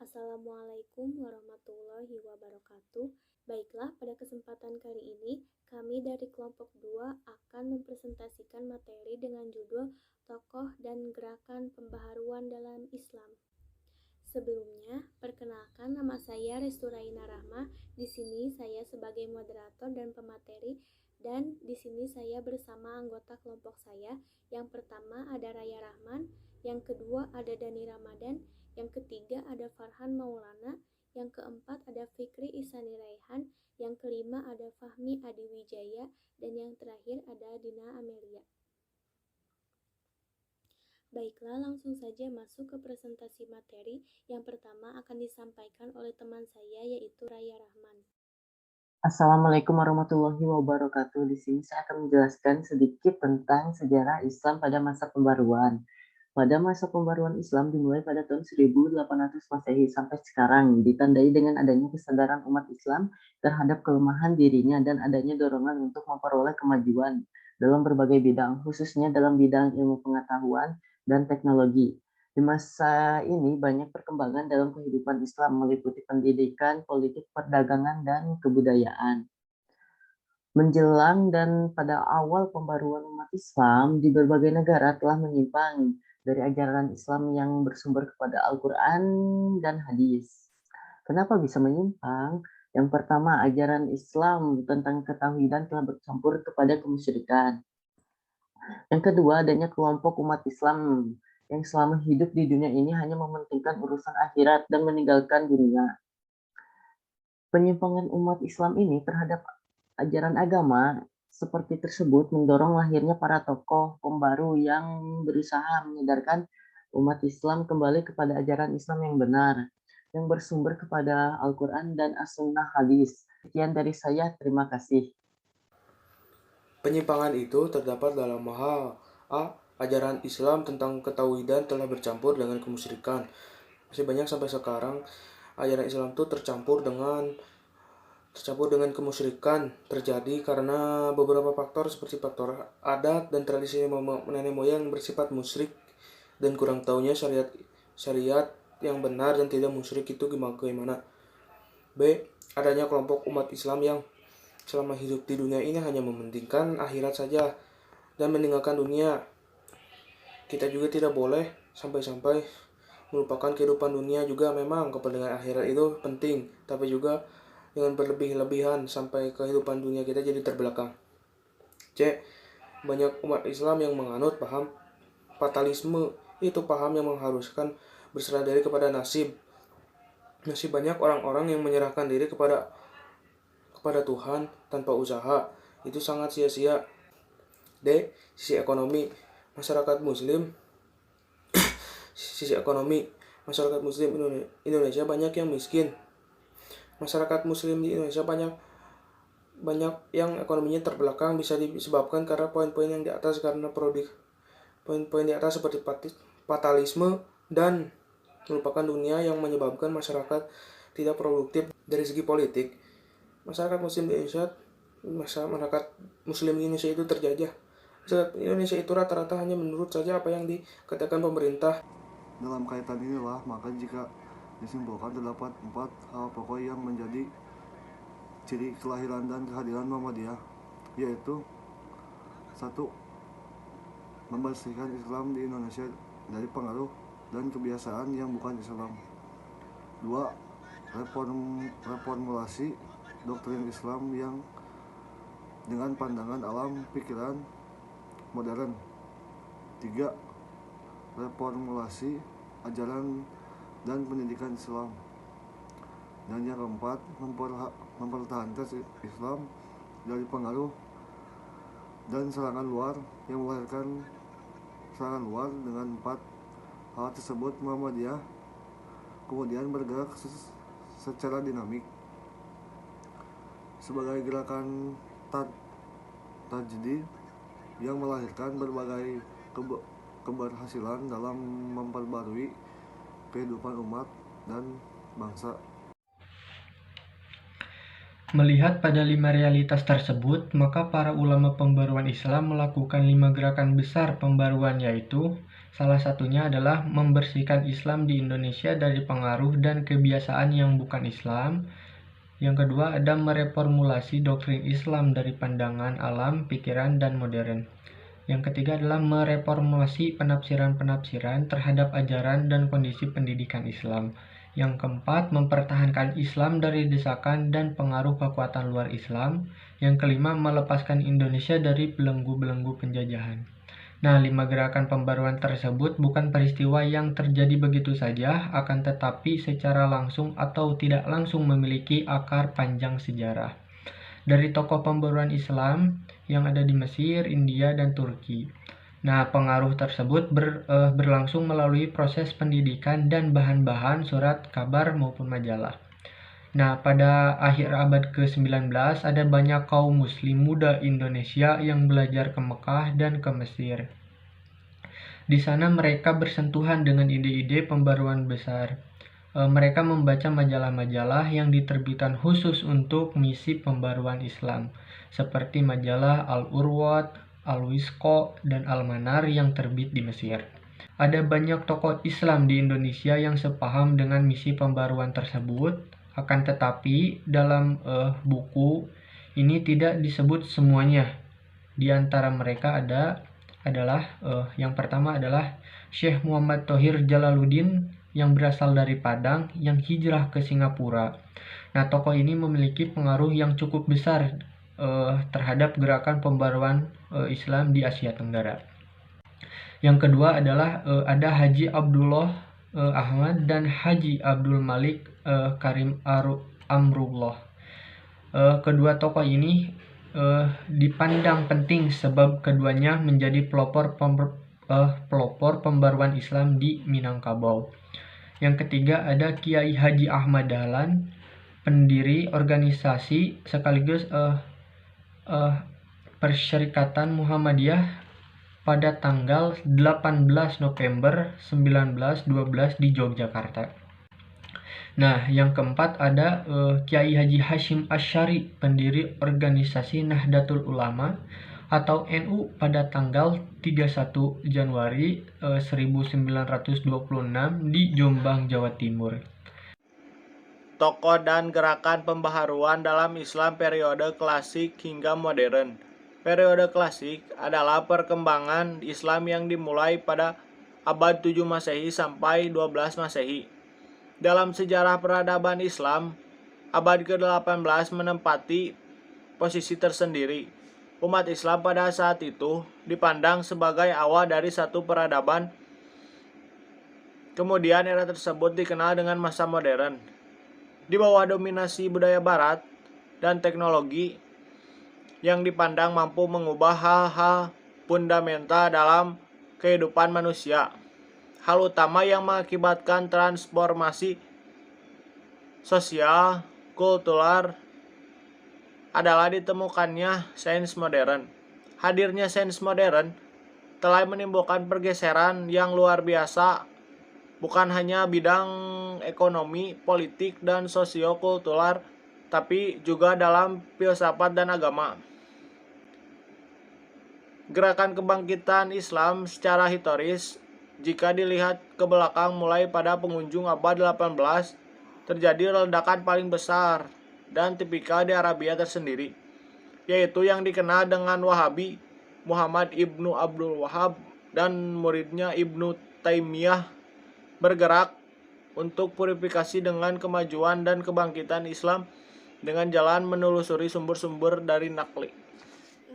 Assalamualaikum warahmatullahi wabarakatuh. Baiklah, pada kesempatan kali ini kami dari kelompok 2 akan mempresentasikan materi dengan judul Tokoh dan Gerakan Pembaharuan dalam Islam. Sebelumnya, perkenalkan nama saya Resturaina Rahma. Di sini saya sebagai moderator dan pemateri, dan di sini saya bersama anggota kelompok saya. Yang pertama ada Raya Rahman, yang kedua ada Dani Ramadan, yang ketiga ada Farhan Maulana, yang keempat ada Fikri Ihsani Raihan, yang kelima ada Fahmi Adi Wijaya, dan yang terakhir ada Dina Amelia. Baiklah, langsung saja masuk ke presentasi materi. Yang pertama akan disampaikan oleh teman saya, yaitu Raya Rahman. Assalamualaikum warahmatullahi wabarakatuh. Di sini saya akan menjelaskan sedikit tentang sejarah Islam pada masa pembaruan. Pada masa pembaruan Islam dimulai pada tahun 1800 Masehi sampai sekarang, ditandai dengan adanya kesadaran umat Islam terhadap kelemahan dirinya dan adanya dorongan untuk memperoleh kemajuan dalam berbagai bidang, khususnya dalam bidang ilmu pengetahuan dan teknologi. Di masa ini banyak perkembangan dalam kehidupan Islam meliputi pendidikan, politik, perdagangan, dan kebudayaan. Menjelang dan pada awal pembaruan umat Islam di berbagai negara telah menyimpang dari ajaran Islam yang bersumber kepada Al-Quran dan hadis. Kenapa bisa menyimpang? Yang pertama, ajaran Islam tentang ketauhidan telah bercampur kepada kemusyrikan. Yang kedua, adanya kelompok umat Islam yang selama hidup di dunia ini hanya mementingkan urusan akhirat dan meninggalkan dunia. Penyimpangan umat Islam ini terhadap ajaran agama seperti tersebut mendorong lahirnya para tokoh pembaru yang berusaha menyadarkan umat Islam kembali kepada ajaran Islam yang benar, yang bersumber kepada Al-Quran dan As-Sunnah Hadis. Sekian dari saya, terima kasih. Penyimpangan itu terdapat dalam hal A. Ajaran Islam tentang ketauhidan telah bercampur dengan kemusyrikan. Masih banyak sampai sekarang ajaran Islam itu tercampur dengan kemusyrikan terjadi karena beberapa faktor seperti faktor adat dan tradisi nenek moyang bersifat musyrik dan kurang tahunya syariat yang benar dan tidak musyrik itu bagaimana. B. Adanya kelompok umat Islam yang selama hidup di dunia ini hanya mementingkan akhirat saja dan meninggalkan dunia. Kita juga tidak boleh sampai-sampai melupakan kehidupan dunia juga. Memang kepentingan akhirat itu penting, tapi juga dengan berlebih-lebihan sampai kehidupan dunia kita jadi terbelakang. C. Banyak umat Islam yang menganut paham fatalisme. Itu paham yang mengharuskan berserah diri kepada nasib. Masih banyak orang-orang yang menyerahkan diri kepada Tuhan tanpa usaha. Itu sangat sia-sia. D. Sisi ekonomi masyarakat muslim Indonesia banyak yang miskin. Masyarakat muslim di Indonesia banyak yang ekonominya terbelakang, bisa disebabkan karena poin-poin yang di atas, karena poin-poin di atas seperti fatalisme dan melupakan dunia yang menyebabkan masyarakat tidak produktif. Dari segi politik, masyarakat muslim di Indonesia itu terjajah. Masyarakat Indonesia itu rata-rata hanya menurut saja apa yang dikatakan pemerintah. Dalam kaitan inilah, maka jika disimpulkan terdapat 4 hal pokok yang menjadi ciri kelahiran dan kehadiran Muhammadiyah, yaitu 1. Membersihkan Islam di Indonesia dari pengaruh dan kebiasaan yang bukan Islam. 2. Reformulasi doktrin Islam yang dengan pandangan alam pikiran modern. 3. Reformulasi ajaran dan pendidikan Islam. Dan yang keempat, mempertahankan Islam dari pengaruh dan serangan luar yang melahirkan serangan luar. Dengan 4 hal tersebut, Muhammadiyah kemudian bergerak secara dinamik sebagai gerakan tajdid yang melahirkan berbagai keberhasilan dalam memperbarui kehidupan umat dan bangsa. Melihat pada 5 realitas tersebut, maka para ulama pembaruan Islam melakukan 5 gerakan besar pembaruan, yaitu Salah satunya adalah membersihkan Islam di Indonesia dari pengaruh dan kebiasaan yang bukan Islam. Yang kedua ada mereformulasi doktrin Islam dari pandangan alam, pikiran, dan modern. Yang ketiga adalah mereformulasi penafsiran-penafsiran terhadap ajaran dan kondisi pendidikan Islam. Yang keempat, mempertahankan Islam dari desakan dan pengaruh kekuatan luar Islam. Yang kelima, melepaskan Indonesia dari belenggu-belenggu penjajahan. Nah, 5 gerakan pembaruan tersebut bukan peristiwa yang terjadi begitu saja, akan tetapi secara langsung atau tidak langsung memiliki akar panjang sejarah. Dari tokoh pembaruan Islam yang ada di Mesir, India, dan Turki. Nah, pengaruh tersebut berlangsung melalui proses pendidikan dan bahan-bahan surat kabar maupun majalah. Nah, pada akhir abad ke-19 ada banyak kaum muslim muda Indonesia yang belajar ke Mekah dan ke Mesir. Di sana mereka bersentuhan dengan ide-ide pembaruan besar. Mereka membaca majalah-majalah yang diterbitkan khusus untuk misi pembaruan Islam, seperti majalah Al-Urwat, Al-Wisqa, dan Al-Manar yang terbit di Mesir. Ada banyak tokoh Islam di Indonesia yang sepaham dengan misi pembaruan tersebut. Akan tetapi dalam buku ini tidak disebut semuanya. Di antara mereka adalah yang pertama adalah Syekh Muhammad Thohir Jalaluddin yang berasal dari Padang yang hijrah ke Singapura. Nah, tokoh ini memiliki pengaruh yang cukup besar terhadap gerakan pembaruan Islam di Asia Tenggara. Yang kedua adalah ada Haji Abdullah Ahmad dan Haji Abdul Malik Karim Amrullah. Kedua tokoh ini dipandang penting sebab keduanya menjadi pelopor pembaruan Islam di Minangkabau. Yang ketiga ada Kiai Haji Ahmad Dahlan, pendiri organisasi sekaligus Persyarikatan Muhammadiyah pada tanggal 18 November 1912 di Yogyakarta. Nah, yang keempat ada Kiai Haji Hashim Asy'ari, pendiri organisasi Nahdlatul Ulama atau NU pada tanggal 31 Januari 1926 di Jombang, Jawa Timur. Tokoh dan gerakan pembaharuan dalam Islam periode klasik hingga modern. Periode klasik adalah perkembangan Islam yang dimulai pada abad 7 Masehi sampai 12 Masehi. Dalam sejarah peradaban Islam, abad ke-18 menempati posisi tersendiri. Umat Islam pada saat itu dipandang sebagai awal dari satu peradaban. Kemudian era tersebut dikenal dengan masa modern. Di bawah dominasi budaya barat dan teknologi yang dipandang mampu mengubah hal-hal fundamental dalam kehidupan manusia. Hal utama yang mengakibatkan transformasi sosial, kultural adalah ditemukannya sains modern. Hadirnya sains modern telah menimbulkan pergeseran yang luar biasa, bukan hanya bidang ekonomi, politik, dan sosiokultural, tapi juga dalam filsafat dan agama. Gerakan kebangkitan Islam secara historis, jika dilihat ke belakang mulai pada penghujung abad 18, terjadi ledakan paling besar dan tipikal di Arabia tersendiri, yaitu yang dikenal dengan Wahabi. Muhammad Ibnu Abdul Wahab dan muridnya Ibnu Taimiyah bergerak untuk purifikasi dengan kemajuan dan kebangkitan Islam dengan jalan menelusuri sumber-sumber dari Naqli.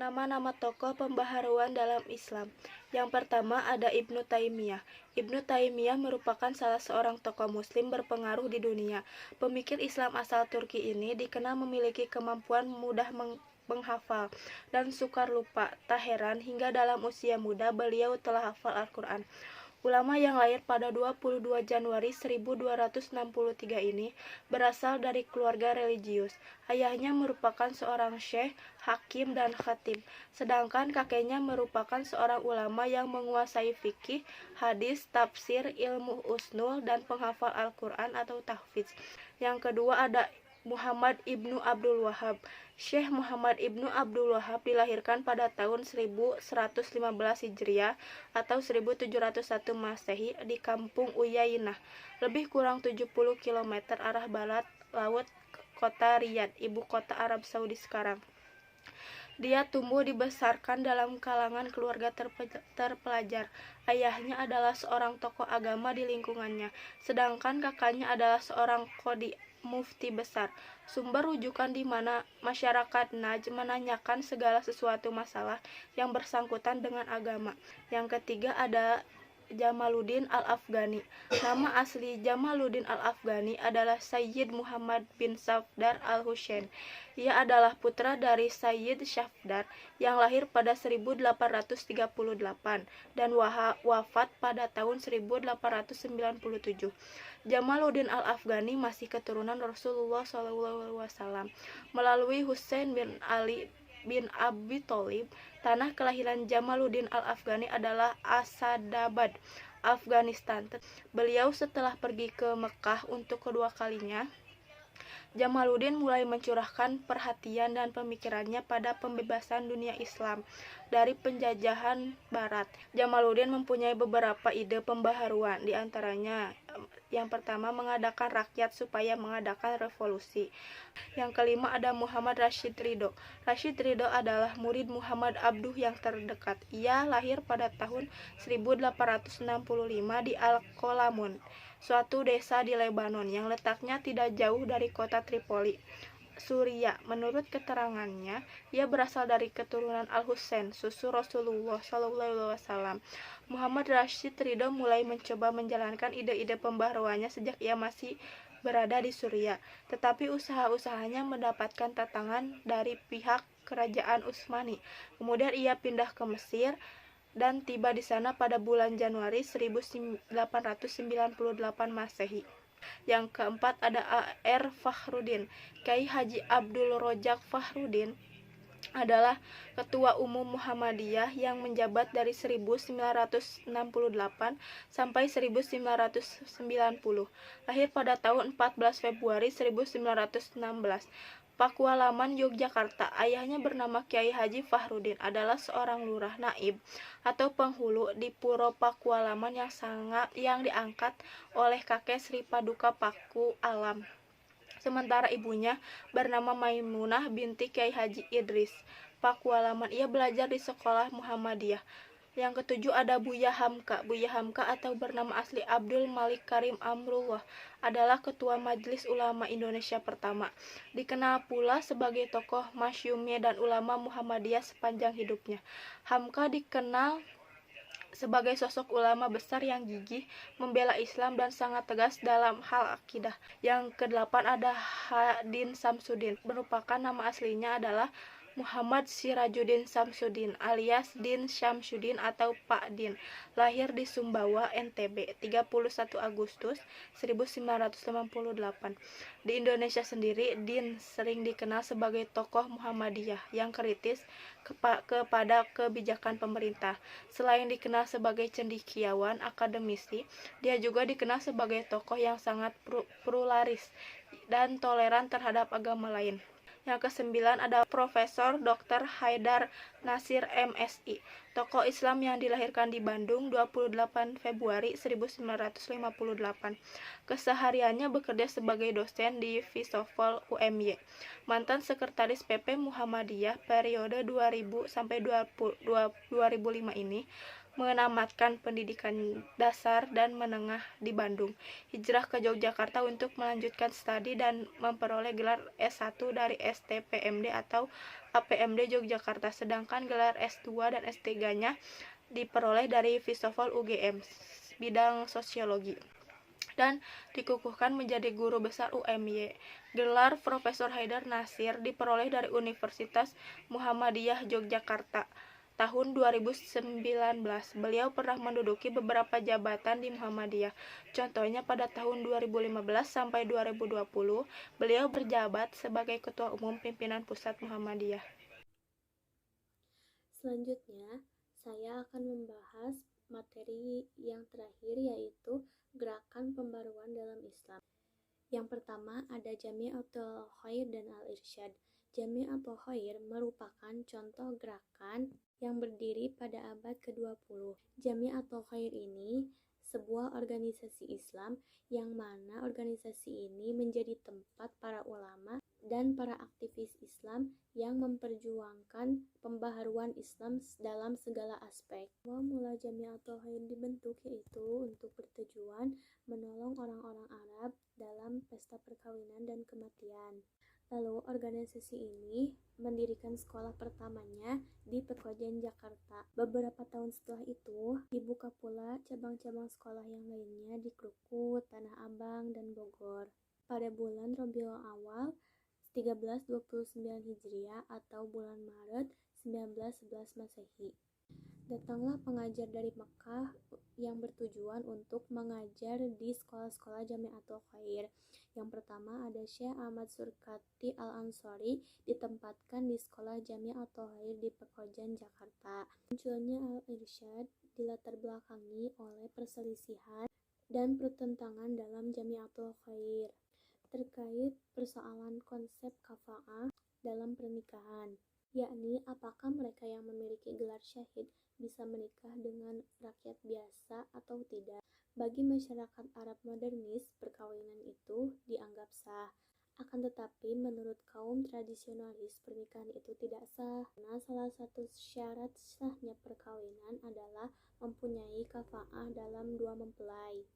Nama-nama tokoh pembaharuan dalam Islam. Yang pertama ada Ibnu Taimiyah. Ibnu Taimiyah merupakan salah seorang tokoh muslim berpengaruh di dunia. Pemikir Islam asal Turki ini dikenal memiliki kemampuan mudah menghafal dan sukar lupa. Tak heran hingga dalam usia muda beliau telah hafal Al-Quran. Ulama yang lahir pada 22 Januari 1263 ini berasal dari keluarga religius. Ayahnya merupakan seorang syekh, hakim, dan khatib, sedangkan kakeknya merupakan seorang ulama yang menguasai fikih, hadis, tafsir, ilmu usnul, dan penghafal Al-Quran atau tahfidz. Yang kedua ada Muhammad ibnu Abdul Wahab. Syekh Muhammad ibnu Abdul Wahab dilahirkan pada tahun 1115 Hijriah atau 1701 Masehi di Kampung Uyainah, lebih kurang 70 km arah barat laut kota Riyadh, ibu kota Arab Saudi sekarang. Dia tumbuh dibesarkan dalam kalangan keluarga terpelajar. Ayahnya adalah seorang tokoh agama di lingkungannya, sedangkan kakaknya adalah seorang qadhi, mufti besar, sumber rujukan di mana masyarakat Najd menanyakan segala sesuatu masalah yang bersangkutan dengan agama. Yang ketiga ada Jamaluddin Al-Afghani. Nama asli Jamaluddin Al-Afghani adalah Sayyid Muhammad bin Safdar Al-Husain. Ia adalah putra dari Sayyid Safdar yang lahir pada 1838 dan wafat pada tahun 1897. Jamaluddin Al-Afghani masih keturunan Rasulullah SAW melalui Husain bin Ali bin Abi Thalib. Tanah kelahiran Jamaluddin Al-Afghani adalah Asadabad, Afghanistan. Beliau setelah pergi ke Mekah untuk kedua kalinya, Jamaluddin mulai mencurahkan perhatian dan pemikirannya pada pembebasan dunia Islam dari penjajahan Barat. Jamaluddin mempunyai beberapa ide pembaharuan, di antaranya yang pertama mengadakan rakyat supaya mengadakan revolusi. Yang kelima ada Muhammad Rashid Ridho. Rashid Ridho adalah murid Muhammad Abduh yang terdekat. Ia lahir pada tahun 1865 di Al-Qolamun, suatu desa di Lebanon yang letaknya tidak jauh dari kota Tripoli, Suriah. Menurut keterangannya, ia berasal dari keturunan Al-Husain, susu Rasulullah SAW. Muhammad Rashid Ridho mulai mencoba menjalankan ide-ide pembaharuannya sejak ia masih berada di Suriah, tetapi usaha-usahanya mendapatkan tantangan dari pihak kerajaan Utsmani. Kemudian ia pindah ke Mesir dan tiba di sana pada bulan Januari 1898 Masehi. Yang keempat ada A.R. Fakhruddin. Kiai Haji Abdul Rojak Fakhruddin adalah Ketua Umum Muhammadiyah yang menjabat dari 1968 sampai 1990. Lahir pada tahun 14 Februari 1916. Pakualaman, Yogyakarta. Ayahnya bernama Kiai Haji Fakhruddin, adalah seorang lurah naib atau penghulu di Puro Pakualaman yang diangkat oleh kakek Sri Paduka Paku Alam. Sementara ibunya bernama Maimunah binti Kiai Haji Idris Pakualaman. Ia belajar di sekolah Muhammadiyah. Yang ketujuh ada Buya Hamka. Buya Hamka atau bernama asli Abdul Malik Karim Amrullah adalah Ketua Majelis Ulama Indonesia pertama. Dikenal pula sebagai tokoh masyhumnya dan ulama Muhammadiyah sepanjang hidupnya. Hamka dikenal sebagai sosok ulama besar yang gigih membela Islam dan sangat tegas dalam hal akidah. Yang kedelapan ada Din Samsudin. Merupakan nama aslinya adalah Muhammad Sirajuddin Samsudin alias Din Syamsuddin atau Pak Din. Lahir di Sumbawa, NTB, 31 Agustus 1988. Di Indonesia sendiri, Din sering dikenal sebagai tokoh Muhammadiyah yang kritis kepada kebijakan pemerintah. Selain dikenal sebagai cendekiawan akademisi, dia juga dikenal sebagai tokoh yang sangat pluralis dan toleran terhadap agama lain. Yang kesembilan ada Profesor Dr. Haidar Nasir MSI, tokoh Islam yang dilahirkan di Bandung 28 Februari 1958. Kesehariannya bekerja sebagai dosen di Fisofol UMY, mantan sekretaris PP Muhammadiyah periode 2000 sampai 2005 ini, menamatkan pendidikan dasar dan menengah di Bandung, hijrah ke Yogyakarta untuk melanjutkan studi dan memperoleh gelar S1 dari STPMD atau APMD Yogyakarta, sedangkan gelar S2 dan S3-nya diperoleh dari Fisofol UGM, bidang sosiologi, dan dikukuhkan menjadi guru besar UMY. Gelar Profesor Haidar Nasir diperoleh dari Universitas Muhammadiyah Yogyakarta. Tahun 2019, beliau pernah menduduki beberapa jabatan di Muhammadiyah. Contohnya pada tahun 2015 sampai 2020, beliau berjabat sebagai Ketua Umum Pimpinan Pusat Muhammadiyah. Selanjutnya, saya akan membahas materi yang terakhir, yaitu gerakan pembaruan dalam Islam. Yang pertama ada Jami'atul Khair dan Al-Irsyad. Jami'atul Khair merupakan contoh gerakan yang berdiri pada abad ke-20. Jami'atul Khair ini sebuah organisasi Islam yang mana organisasi ini menjadi tempat para ulama dan para aktivis Islam yang memperjuangkan pembaharuan Islam dalam segala aspek. Awal mula Jami'atul Khair dibentuk yaitu untuk bertujuan menolong orang-orang Arab dalam pesta perkawinan dan kematian. Lalu organisasi ini mendirikan sekolah pertamanya di Pekojan, Jakarta. Beberapa tahun setelah itu, dibuka pula cabang-cabang sekolah yang lainnya di Krukut, Tanah Abang, dan Bogor. Pada bulan Rabiul Awal 1329 Hijriah atau bulan Maret 1911 Masehi, datanglah pengajar dari Mekah yang bertujuan untuk mengajar di sekolah-sekolah Jami'atul Khair. Yang pertama ada Syekh Ahmad Surkati Al-Ansori, ditempatkan di sekolah Jami'atul Khair di Pekojan, Jakarta. Munculnya Al-Irsyad dilatar belakangi oleh perselisihan dan pertentangan dalam Jami'atul Khair terkait persoalan konsep kafa'ah dalam pernikahan, yakni apakah mereka yang memiliki gelar syahid bisa menikah dengan rakyat biasa atau tidak. Bagi masyarakat Arab modernis, perkawinan itu dianggap sah. Akan tetapi, menurut kaum tradisionalis, pernikahan itu tidak sah, karena salah satu syarat sahnya perkawinan adalah mempunyai kafa'ah dalam dua mempelai.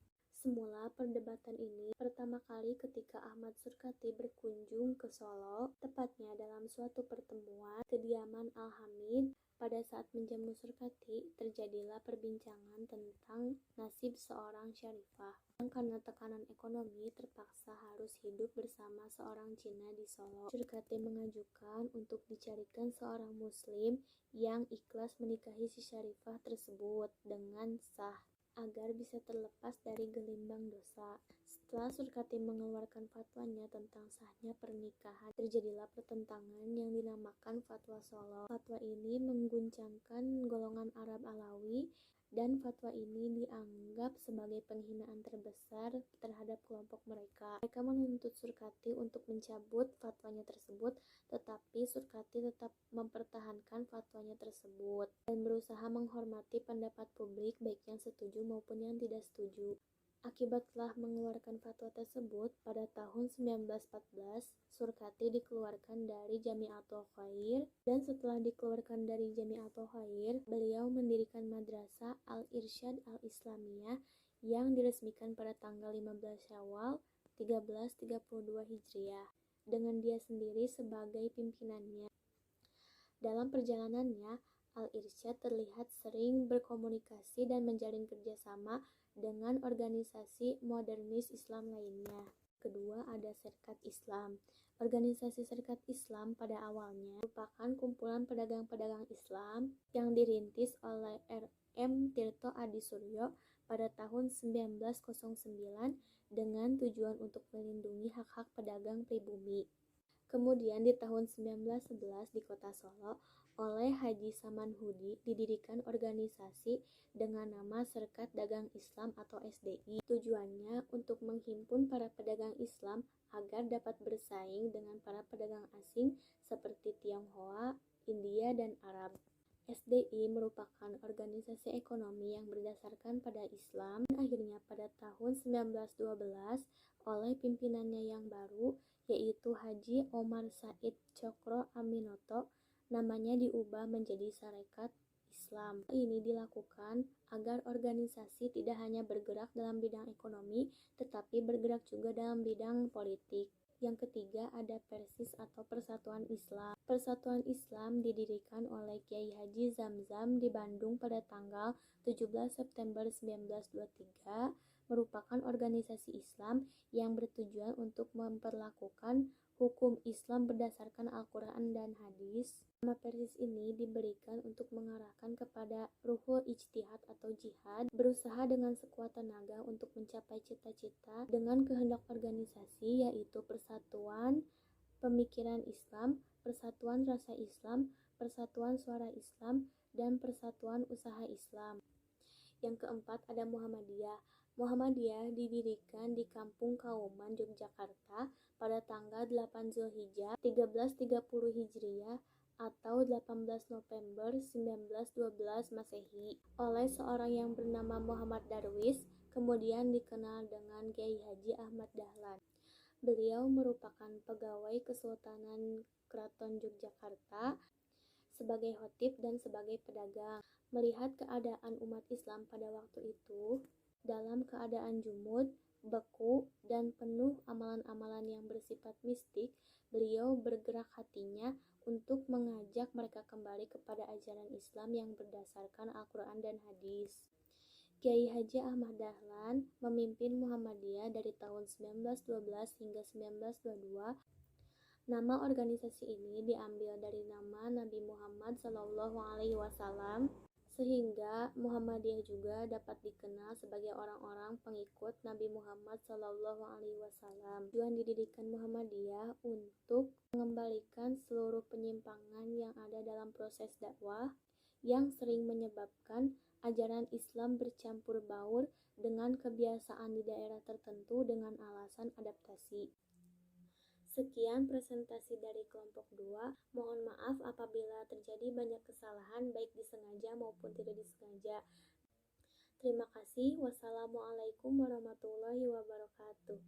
Semula perdebatan ini pertama kali ketika Ahmad Surkati berkunjung ke Solo, tepatnya dalam suatu pertemuan kediaman Al-Hamid. Pada saat menjamu Surkati, terjadilah perbincangan tentang nasib seorang syarifah yang karena tekanan ekonomi terpaksa harus hidup bersama seorang Cina di Solo. Surkati mengajukan untuk dicarikan seorang muslim yang ikhlas menikahi si syarifah tersebut dengan sah, agar bisa terlepas dari gelimbang dosa. Setelah Surkati mengeluarkan fatwanya tentang sahnya pernikahan, terjadilah pertentangan yang dinamakan Fatwa Solo. Fatwa ini mengguncangkan golongan Arab Alawi, dan fatwa ini dianggap sebagai penghinaan terbesar terhadap kelompok mereka. Mereka menuntut Surkati untuk mencabut fatwanya tersebut, tetapi Surkati tetap mempertahankan fatwanya tersebut dan berusaha menghormati pendapat publik baik yang setuju maupun yang tidak setuju. Akibat telah mengeluarkan fatwa tersebut, pada tahun 1914, Surkati dikeluarkan dari Jami'atul Khair, dan setelah dikeluarkan dari Jami'atul Khair, beliau mendirikan Madrasah Al-Irsyad Al-Islamiyah yang diresmikan pada tanggal 15 Syawal 1332 Hijriah, dengan dia sendiri sebagai pimpinannya. Dalam perjalanannya, Al-Irsyad terlihat sering berkomunikasi dan menjalin kerjasama dengan organisasi modernis Islam lainnya. Kedua ada Serikat Islam. Organisasi Serikat Islam pada awalnya merupakan kumpulan pedagang-pedagang Islam yang dirintis oleh R.M. Tirto Adisuryo pada tahun 1909 dengan tujuan untuk melindungi hak-hak pedagang pribumi. Kemudian di tahun 1911 di kota Solo, oleh Haji Saman Hudi didirikan organisasi dengan nama Serikat Dagang Islam atau SDI. Tujuannya untuk menghimpun para pedagang Islam agar dapat bersaing dengan para pedagang asing seperti Tionghoa, India, dan Arab. SDI merupakan organisasi ekonomi yang berdasarkan pada Islam, dan akhirnya pada tahun 1912 oleh pimpinannya yang baru, yaitu Haji Omar Said Cokro Aminoto, namanya diubah menjadi Sarekat Islam. Ini dilakukan agar organisasi tidak hanya bergerak dalam bidang ekonomi, tetapi bergerak juga dalam bidang politik. Yang ketiga ada Persis atau Persatuan Islam. Persatuan Islam didirikan oleh Kiai Haji Zamzam di Bandung pada tanggal 17 September 1923, merupakan organisasi Islam yang bertujuan untuk memperlakukan hukum Islam berdasarkan Al-Quran dan Hadis. Nama Persis ini diberikan untuk mengarahkan kepada ruhul ijtihad atau jihad, berusaha dengan sekuat tenaga untuk mencapai cita-cita dengan kehendak organisasi, yaitu persatuan pemikiran Islam, persatuan rasa Islam, persatuan suara Islam, dan persatuan usaha Islam. Yang keempat ada Muhammadiyah. Muhammadiyah didirikan di Kampung Kauman, Yogyakarta pada tanggal 8 Zulhijjah 1330 Hijriah atau 18 November 1912 Masehi oleh seorang yang bernama Muhammad Darwis, kemudian dikenal dengan Kiai Haji Ahmad Dahlan. Beliau merupakan pegawai Kesultanan Keraton Yogyakarta sebagai khatib dan sebagai pedagang. Melihat keadaan umat Islam pada waktu itu dalam keadaan jumud, beku, dan penuh amalan-amalan yang bersifat mistik, beliau bergerak hatinya untuk mengajak mereka kembali kepada ajaran Islam yang berdasarkan Al-Quran dan hadis. Kiai Haji Ahmad Dahlan memimpin Muhammadiyah dari tahun 1912 hingga 1922. Nama organisasi ini diambil dari nama Nabi Muhammad SAW, sehingga Muhammadiyah juga dapat dikenal sebagai orang-orang pengikut Nabi Muhammad SAW. Tujuan didirikan Muhammadiyah untuk mengembalikan seluruh penyimpangan yang ada dalam proses dakwah yang sering menyebabkan ajaran Islam bercampur baur dengan kebiasaan di daerah tertentu dengan alasan adaptasi. Sekian presentasi dari kelompok 2. Mohon maaf apabila terjadi banyak kesalahan baik disengaja maupun tidak disengaja. Terima kasih. Wassalamualaikum warahmatullahi wabarakatuh.